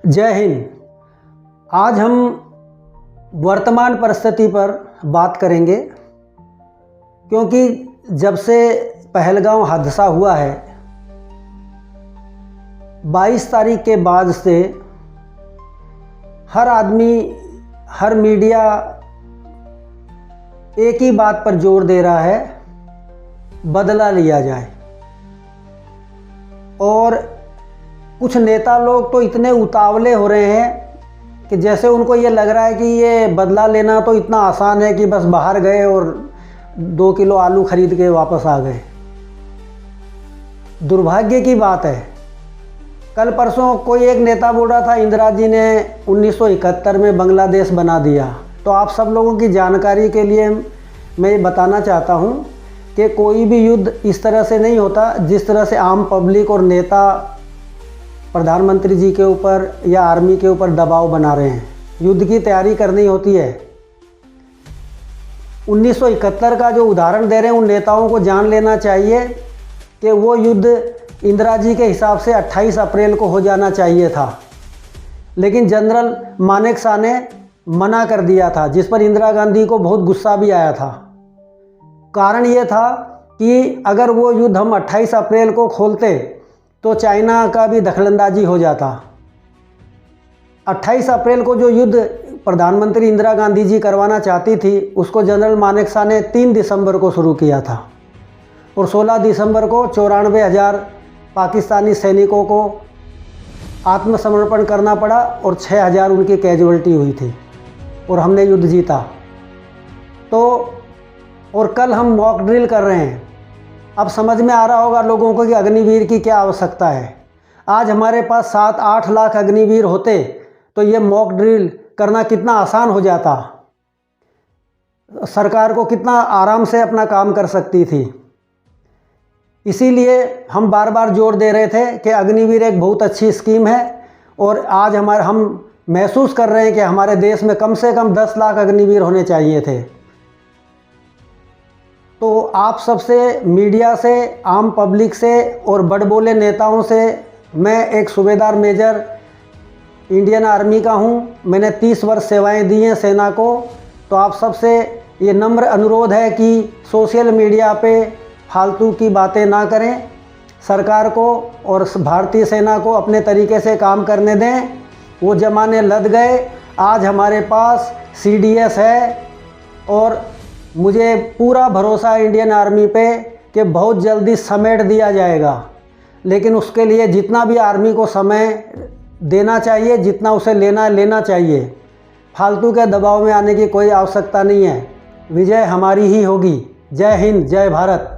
जय हिंद। आज हम वर्तमान परिस्थिति पर बात करेंगे, क्योंकि जब से पहलगाम हादसा हुआ है 22 तारीख के बाद से हर आदमी, हर मीडिया एक ही बात पर जोर दे रहा है, बदला लिया जाए। और कुछ नेता लोग तो इतने उतावले हो रहे हैं कि जैसे उनको ये लग रहा है कि ये बदला लेना तो इतना आसान है कि बस बाहर गए और 2 किलो आलू खरीद के वापस आ गए। दुर्भाग्य की बात है। कल परसों कोई एक नेता बोल रहा था इंदिरा जी ने 1971 में बांग्लादेश बना दिया। तो आप सब लोगों की जानकारी के लिए मैं ये बताना चाहता हूँ कि कोई भी युद्ध इस तरह से नहीं होता जिस तरह से आम पब्लिक और नेता प्रधानमंत्री जी के ऊपर या आर्मी के ऊपर दबाव बना रहे हैं। युद्ध की तैयारी करनी होती है। 1971 का जो उदाहरण दे रहे हैं, उन नेताओं को जान लेना चाहिए कि वो युद्ध इंदिरा जी के हिसाब से 28 अप्रैल को हो जाना चाहिए था, लेकिन जनरल मानेकशॉ ने मना कर दिया था, जिस पर इंदिरा गांधी को बहुत गुस्सा भी आया था। कारण ये था कि अगर वो युद्ध हम 28 अप्रैल को खोलते तो चाइना का भी दखलंदाजी हो जाता। 28 अप्रैल को जो युद्ध प्रधानमंत्री इंदिरा गांधी जी करवाना चाहती थी, उसको जनरल मानेकशॉ ने 3 दिसंबर को शुरू किया था और 16 दिसंबर को 94,000 पाकिस्तानी सैनिकों को आत्मसमर्पण करना पड़ा और 6,000 उनकी कैजुअल्टी हुई थी और हमने युद्ध जीता। तो और कल हम मॉक ड्रिल कर रहे हैं। अब समझ में आ रहा होगा लोगों को कि अग्निवीर की क्या आवश्यकता है। आज हमारे पास 7-8 लाख अग्निवीर होते तो ये मॉक ड्रिल करना कितना आसान हो जाता, सरकार को कितना आराम से अपना काम कर सकती थी। इसीलिए हम बार बार जोर दे रहे थे कि अग्निवीर एक बहुत अच्छी स्कीम है और आज हम महसूस कर रहे हैं कि हमारे देश में कम से कम 10 लाख अग्निवीर होने चाहिए थे। तो आप सबसे, मीडिया से, आम पब्लिक से और बड़बोले नेताओं से मैं एक सूबेदार मेजर इंडियन आर्मी का हूं, मैंने 30 वर्ष सेवाएं दी हैं सेना को। तो आप सबसे ये नम्र अनुरोध है कि सोशल मीडिया पे फालतू की बातें ना करें, सरकार को और भारतीय सेना को अपने तरीके से काम करने दें। वो ज़माने लद गए। आज हमारे पास CDS है और मुझे पूरा भरोसा है इंडियन आर्मी पे कि बहुत जल्दी समेट दिया जाएगा। लेकिन उसके लिए जितना भी आर्मी को समय देना चाहिए, जितना उसे लेना चाहिए, फालतू के दबाव में आने की कोई आवश्यकता नहीं है। विजय हमारी ही होगी। जय हिंद, जय भारत।